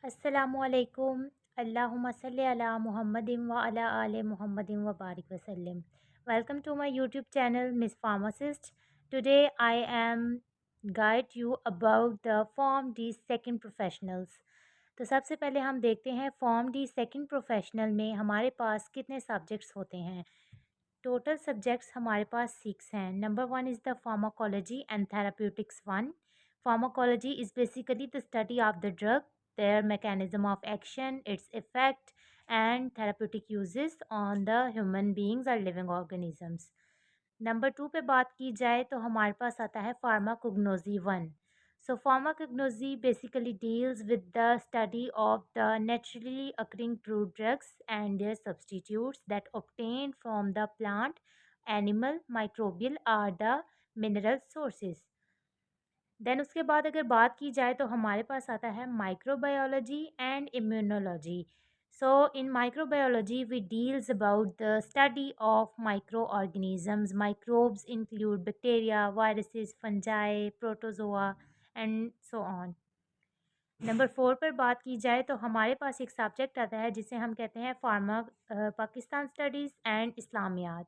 अस्सलामुअलैकुम अल्लाहुम्मा सल्ली अला मुहम्मदिन व अला आले मुहम्मदिन व बारिक वसल्लम। Welcome to my YouTube channel miss pharmacist. Today I am guide you about the pharm D second professionals. तो सबसे पहले हम देखते हैं फॉर्म डी सेकंड प्रोफेशनल में हमारे पास कितने सब्जेक्ट्स होते हैं। टोटल सब्जेक्ट्स हमारे पास 6 हैं। Number 1 is the pharmacology and therapeutics 1। Pharmacology is basically the study of the drug, their mechanism of action, its effect, and therapeutic uses on the human beings or living organisms. Number 2 पे बात की जाए तो हमारे पास आता है pharmacognosy 1। So pharmacognosy basically deals with the study of the naturally occurring fruit drugs and their substitutes that obtained from the plant, animal, microbial or the mineral sources. Then उसके बाद अगर बात की जाए तो हमारे पास आता है microbiology and immunology. So in microbiology we deals about the study of micro organisms. Microbes include bacteria, viruses, fungi, protozoa and so on. Number 4 पर बात की जाए तो हमारे पास एक सब्जेक्ट आता है जिसे हम कहते हैं पाकिस्तान स्टडीज़ एंड इस्लामियात।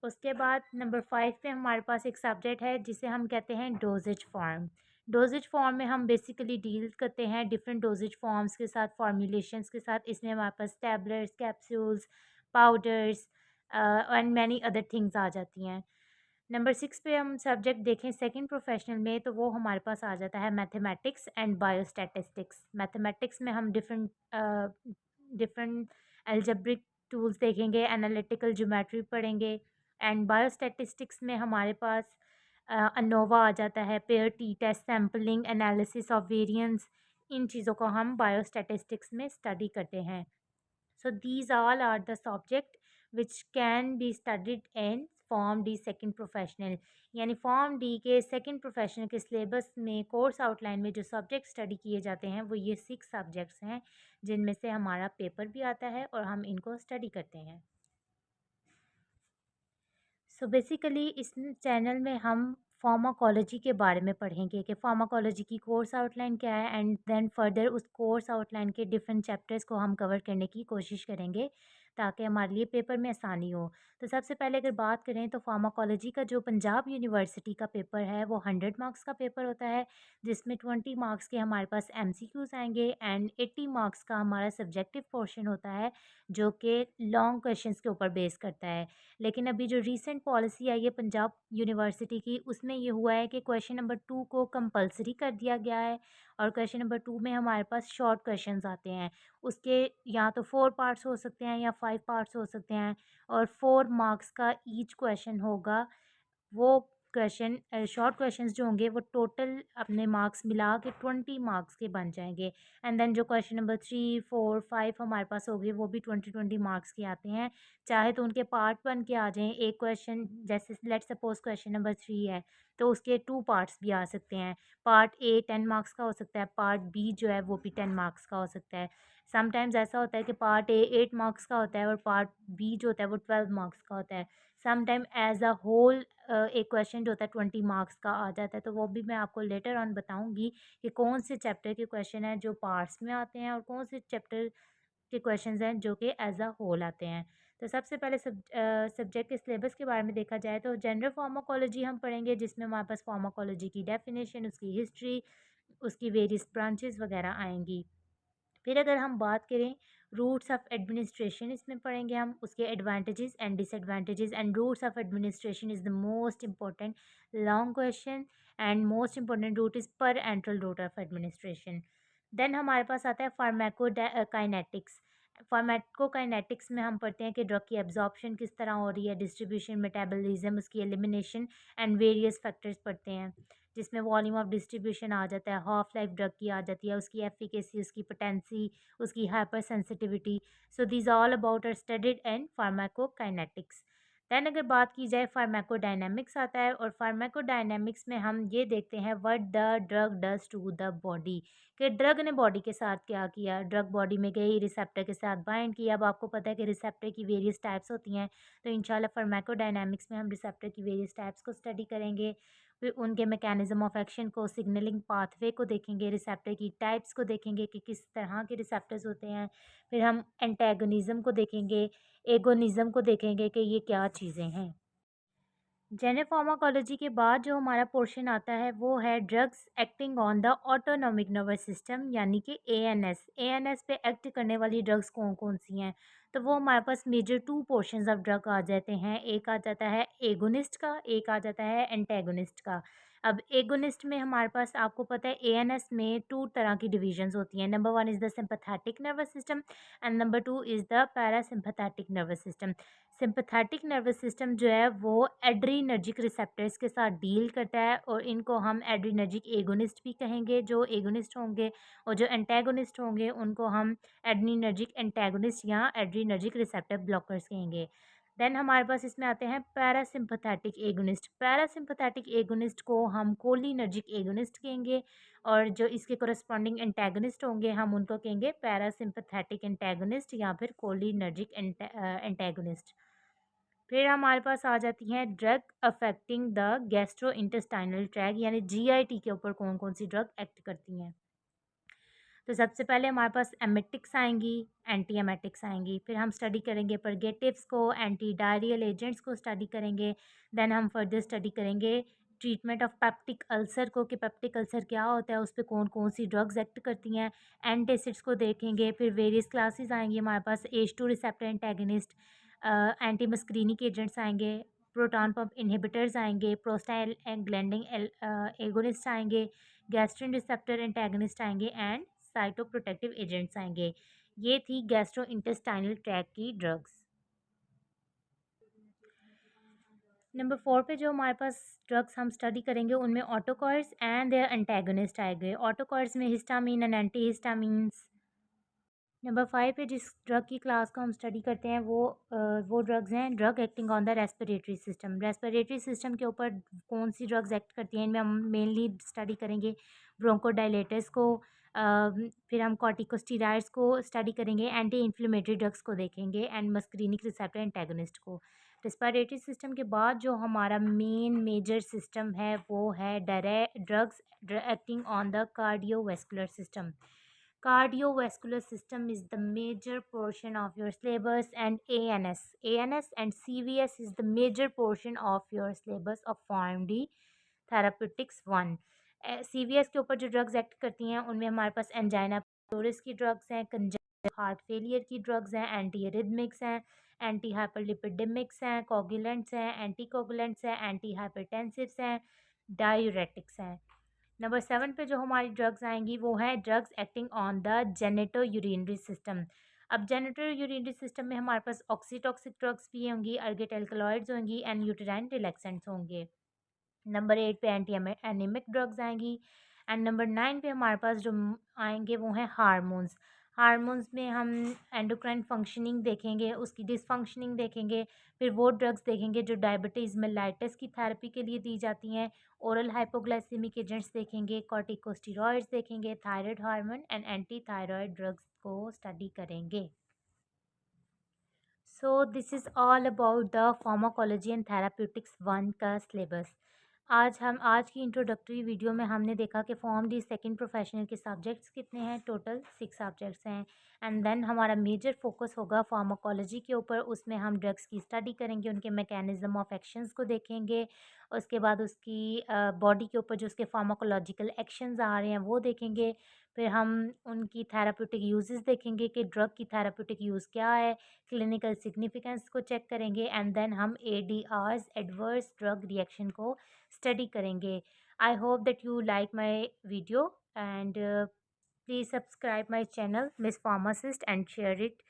उसके बाद नंबर 5 पे हमारे पास एक सब्जेक्ट है जिसे हम कहते हैं डोजेज फॉर्म। डोजेज फॉर्म में हम बेसिकली डील करते हैं डिफरेंट डोजेज फॉर्म्स के साथ, फॉर्मुलेशंस के साथ। इसमें हमारे पास tablets, capsules, powders and many other things आ जाती हैं। नंबर 6 पे हम सब्जेक्ट देखें सेकंड प्रोफेशनल में तो वो हमारे पास आ जाता है मैथमेटिक्स एंड बायोस्टैटिस्टिक्स। मैथमेटिक्स में हम डिफरेंट डिफरेंट अलजेब्रिक टूल्स देखेंगे, एनालिटिकल ज्योमेट्री पढ़ेंगे। एंड बायोस्टैटिस्टिक्स में हमारे पास अनोवा आ जाता है, pair T test, sampling, analysis of variance. इन चीज़ों को हम बायोस्टैटिस्टिक्स में स्टडी करते हैं। So these all are the subject which can be studied in form D second professional. यानी फॉर्म डी के सेकंड प्रोफेशनल के सिलेबस में कोर्स आउटलाइन में जो सब्जेक्ट स्टडी किए जाते हैं वो ये 6 सब्जेक्ट्स हैं, जिनमें से हमारा पेपर भी आता है और हम इनको स्टडी करते हैं। सो बेसिकली इस चैनल में हम फार्माकोलॉजी के बारे में पढ़ेंगे कि फार्माकोलॉजी की कोर्स आउटलाइन क्या है, एंड देन फर्दर उस कोर्स आउटलाइन के डिफरेंट चैप्टर्स को हम कवर करने की कोशिश करेंगे ताकि हमारे लिए पेपर में आसानी हो। तो सबसे पहले अगर बात करें तो फार्माकोलॉजी का जो पंजाब यूनिवर्सिटी का पेपर है वो 100 मार्क्स का पेपर होता है, जिसमें 20 मार्क्स के हमारे पास एमसीक्यूज़ आएंगे एंड 80 मार्क्स का हमारा सब्जेक्टिव पोर्शन होता है जो कि लॉन्ग क्वेश्चंस के ऊपर बेस करता है। लेकिन अभी जो रीसेंट पॉलिसी आई है पंजाब यूनिवर्सिटी की, उसमें ये हुआ है कि क्वेश्चन नंबर 2 को कंपलसरी कर दिया गया है और क्वेश्चन नंबर 2 में हमारे पास शॉर्ट क्वेश्चंस आते हैं। उसके या तो 4 पार्ट्स हो सकते हैं या 5 पार्ट्स हो सकते हैं और 4 मार्क्स का ईच क्वेश्चन होगा। वो क्वेश्चन शॉर्ट क्वेश्चंस जो होंगे वो टोटल अपने मार्क्स मिला के 20 मार्क्स के बन जाएंगे। एंड देन जो क्वेश्चन नंबर 3, 4, 5 हमारे पास होंगे वो भी 20 मार्क्स के आते हैं। चाहे तो उनके पार्ट बन के आ जाएं। एक क्वेश्चन जैसे लेट सपोज क्वेश्चन नंबर 3 है तो उसके 2 पार्ट्स भी आ सकते हैं। पार्ट ए 10 मार्क्स का हो सकता है, पार्ट बी जो है वो भी 10 मार्क्स का हो सकता है। समटाइम्स ऐसा होता है कि पार्ट ए 8 मार्क्स का होता है और पार्ट बी जो होता है वो 12 मार्क्स का होता है। समटाइम एज अ होल एक क्वेश्चन जो होता है 20 मार्क्स का आ जाता है। तो वो भी मैं आपको लेटर ऑन बताऊंगी कि कौन से चैप्टर के क्वेश्चन हैं जो पार्ट्स में आते हैं और कौन से चैप्टर के क्वेश्चंस हैं जो कि एज अ होल आते हैं। तो सबसे पहले सब्जेक्ट के सिलेबस के बारे में देखा जाए तो जनरल फार्माकोलॉजी हम पढ़ेंगे, जिसमें हमारे पास फार्माकोलॉजी की डेफिनेशन, उसकी हिस्ट्री, उसकी वेरियस ब्रांचेस वगैरह आएंगी। फिर अगर हम बात करें रूट्स ऑफ एडमिनिस्ट्रेशन, इसमें पढ़ेंगे हम उसके advantages and disadvantages. And routes of administration is the most important long question and most important route is parenteral route of administration. Then हमारे पास आता है फार्माकोकाइनेटिक्स। फार्माकोकाइनेटिक्स में हम पढ़ते हैं कि ड्रग की एब्जॉर्प्शन किस तरह हो रही है, डिस्ट्रीब्यूशन, मेटाबॉलिज्म, उसकी एलिमिनेशन एंड वेरियस फैक्टर्स पढ़ते हैं, जिसमें वॉल्यूम ऑफ डिस्ट्रीब्यूशन आ जाता है, हाफ लाइफ ड्रग की आ जाती है, उसकी एफिकेसी, उसकी पोटेंसी, उसकी hyper sensitivity. So these all about are studied in pharmacokinetics. Then अगर बात की जाए फार्माकोडायनामिक्स आता है, और फार्माकोडायनामिक्स में हम ये देखते हैं what the drug does to the body, कि ड्रग ने बॉडी के साथ क्या किया। ड्रग बॉडी में गई, रिसेप्टर के साथ बाइंड किया। अब आपको पता है कि रिसेप्टर की वेरियस टाइप्स होती हैं, तो इंशाल्लाह फार्माकोडायनामिक्स में हम रिसेप्टर की वेरियस टाइप्स को स्टडी करेंगे। फिर उनके मैकेनिज़्म ऑफ एक्शन को, सिग्नलिंग पाथवे को देखेंगे, रिसेप्टर की टाइप्स को देखेंगे कि किस तरह के रिसेप्टर्स होते हैं। फिर हम एंटागोनिज़्म को देखेंगे, एगोनिज़्म को देखेंगे कि ये क्या चीज़ें हैं। जेनेट फार्माकोलॉजी के बाद जो हमारा पोर्शन आता है वो है drugs acting on the autonomic nervous system यानी कि एएनएस। एएनएस पे एक्ट करने वाली ड्रग्स कौन कौन सी हैं? तो वो हमारे पास major two portions of drug आ जाते हैं। एक आ जाता है एगोनिस्ट का, एक आ जाता है एंटेगोनिस्ट का। अब एगोनिस्ट में हमारे पास आपको पता है एएनएस में टू तरह की डिविजन्स होती हैं। Number one is the sympathetic nervous system and number two is the parasympathetic nervous system. Sympathetic nervous system जो है वो एड्रीनर्जिक रिसेप्टर्स के साथ डील करता है और इनको हम एड्रीनर्जिक एगोनिस्ट भी कहेंगे जो एगोनिस्ट होंगे, और जो एंटागोनिस्ट होंगे उनको हम एड्रीनर्जिक एंटागोनिस्ट या एड्रीनर्जिक रिसेप्टर ब्लॉकर्स कहेंगे। देन हमारे पास इसमें आते हैं पैरासिम्पैथेटिक एगोनिस्ट। पैरासिम्पैथेटिक एगोनिस्ट को हम कोलिनर्जिक एगोनिस्ट कहेंगे, और जो इसके कोरस्पॉन्डिंग एंटागनिस्ट होंगे हम उनको कहेंगे पैरासिम्पैथेटिक एंटागनिस्ट या फिर कोलिनर्जिक एंटागनिस्ट। फिर हमारे पास आ जाती हैं drug affecting the gastro intestinal tract यानी जीआईटी के ऊपर कौन कौन सी ड्रग एक्ट करती हैं। तो सबसे पहले हमारे पास एमेटिक्स आएंगी, एंटी एमेटिक्स आएंगी, फिर हम स्टडी करेंगे परगेटिव्स को, एंटी डायरियल एजेंट्स को स्टडी करेंगे। देन हम फर्दर स्टडी करेंगे ट्रीटमेंट ऑफ पेप्टिक अल्सर को कि पेप्टिक अल्सर क्या होता है, उस पर कौन कौन सी ड्रग्स एक्ट करती हैं। एंटासिड्स को देखेंगे। फिर वेरियस क्लासेस आएंगी हमारे पास, H2 receptor antagonist, anti muscarinic agents आएंगे, प्रोटॉन पंप इनहिबिटर्स आएंगे, प्रोस्टाइल एंड ग्लैंडिंग एगोनिस्ट आएंगे, गैस्ट्रिन रिसेप्टर एंटेगनिस्ट आएंगे एंड साइटोप्रोटेक्टिव एजेंट्स आएंगे। ये थी गैस्ट्रो इंटेस्टाइनल ट्रैक की ड्रग्स। नंबर 4 पे जो हमारे पास ड्रग्स हम स्टडी करेंगे उनमें ऑटोकॉर्स एंड देयर एंटागनिस्ट आएंगे। ऑटोकॉर्स में histamine and anti histamines. Number 5 पे जिस ड्रग की क्लास को हम स्टडी करते हैं वो ड्रग्स हैं drug acting on the respiratory system. Respiratory system के ऊपर कौन सी ड्रग्स एक्ट करती हैं इनमें हम मेनली स्टडी करेंगे ब्रोंकोडायलेटर्स को, फिर हम कॉर्टिकोस्टेरॉइड्स को स्टडी करेंगे, एंटी इन्फ्लेमेटरी ड्रग्स को देखेंगे एंड मस्क्रीनिक रिसेप्टर एंटागनिस्ट को। रेस्पिरेटरी सिस्टम के बाद जो हमारा मेन मेजर सिस्टम है वो है drugs acting on the cardiovascular system. Cardiovascular system is the major portion of your syllabus, and ANS and CVS is the major portion of your syllabus of Form D Therapeutics 1। CVS के ऊपर जो drugs act करती हैं उनमें हमारे पास angina pectoris की drugs हैं, congestive heart failure की ड्रग्स हैं, एंटी एरिथमिक्स हैं, एंटी हाइपरलिपिडेमिक्स हैं, कोगुलेंट्स हैं, एंटी कोगुलेंट्स हैं, एंटी हाइपरटेंसिव्स हैं, डायूरेटिक्स हैं। नंबर 7 पे जो हमारी ड्रग्स आएंगी वो है drugs acting on the genito urinary system. अब जेनेटो यूरिनरी सिस्टम में हमारे पास ऑक्सीटॉक्सिक ड्रग्स भी होंगी, अर्गेट एल्कलॉइड्स होंगी एंड यूटेराइन रिलैक्सेंट्स होंगे। नंबर 8 पे एंटी एनिमिक ड्रग्स आएंगी एंड नंबर 9 पे हमारे पास जो आएंगे वो हैं हार्मोन्स। हार्मोन्स में हम एंडोक्राइन फंक्शनिंग देखेंगे, उसकी डिसफंक्शनिंग देखेंगे, फिर वो ड्रग्स देखेंगे जो डायबिटीज़ मेलाइटिस की थेरेपी के लिए दी जाती हैं, ओरल हाइपोग्लाइसेमिक एजेंट्स देखेंगे, कॉर्टिकोस्टेरॉइड्स देखेंगे, thyroid hormone and anti thyroid drugs को स्टडी करेंगे। So this is all about the pharmacology and therapeutics 1 का सिलेबस। आज की इंट्रोडक्टरी वीडियो में हमने देखा कि फॉर्म डी सेकंड प्रोफेशनल के सब्जेक्ट्स कितने हैं, टोटल 6 सब्जेक्ट्स हैं। एंड देन हमारा मेजर फोकस होगा फार्माकोलॉजी के ऊपर, उसमें हम ड्रग्स की स्टडी करेंगे, उनके मैकेनिज्म ऑफ एक्शंस को देखेंगे, उसके बाद उसकी बॉडी के ऊपर जो उसके फार्माकोलॉजिकल एक्शंस आ रहे हैं वो देखेंगे, फिर हम उनकी थेराप्यूटिक यूजेस देखेंगे कि ड्रग की थेराप्यूटिक यूज़ क्या है, क्लिनिकल सिग्निफिकेंस को चेक करेंगे एंड देन हम ADRs एडवर्स ड्रग रिएक्शन को स्टडी करेंगे। I hope that you like my video and please subscribe my channel miss pharmacist and share it.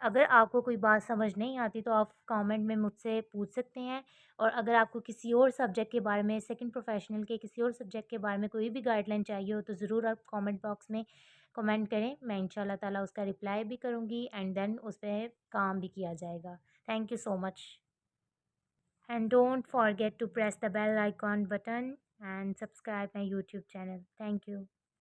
अगर आपको कोई बात समझ नहीं आती तो आप कमेंट में मुझसे पूछ सकते हैं, और अगर आपको किसी और सब्जेक्ट के बारे में, सेकंड प्रोफेशनल के किसी और सब्जेक्ट के बारे में कोई भी गाइडलाइन चाहिए हो तो ज़रूर आप कमेंट बॉक्स में कमेंट करें। मैं इंशाल्लाह ताला उसका रिप्लाई भी करूँगी एंड देन उस पर काम भी किया जाएगा। Thank you so much and don't forget to press the bell icon button and subscribe my YouTube channel. Thank you.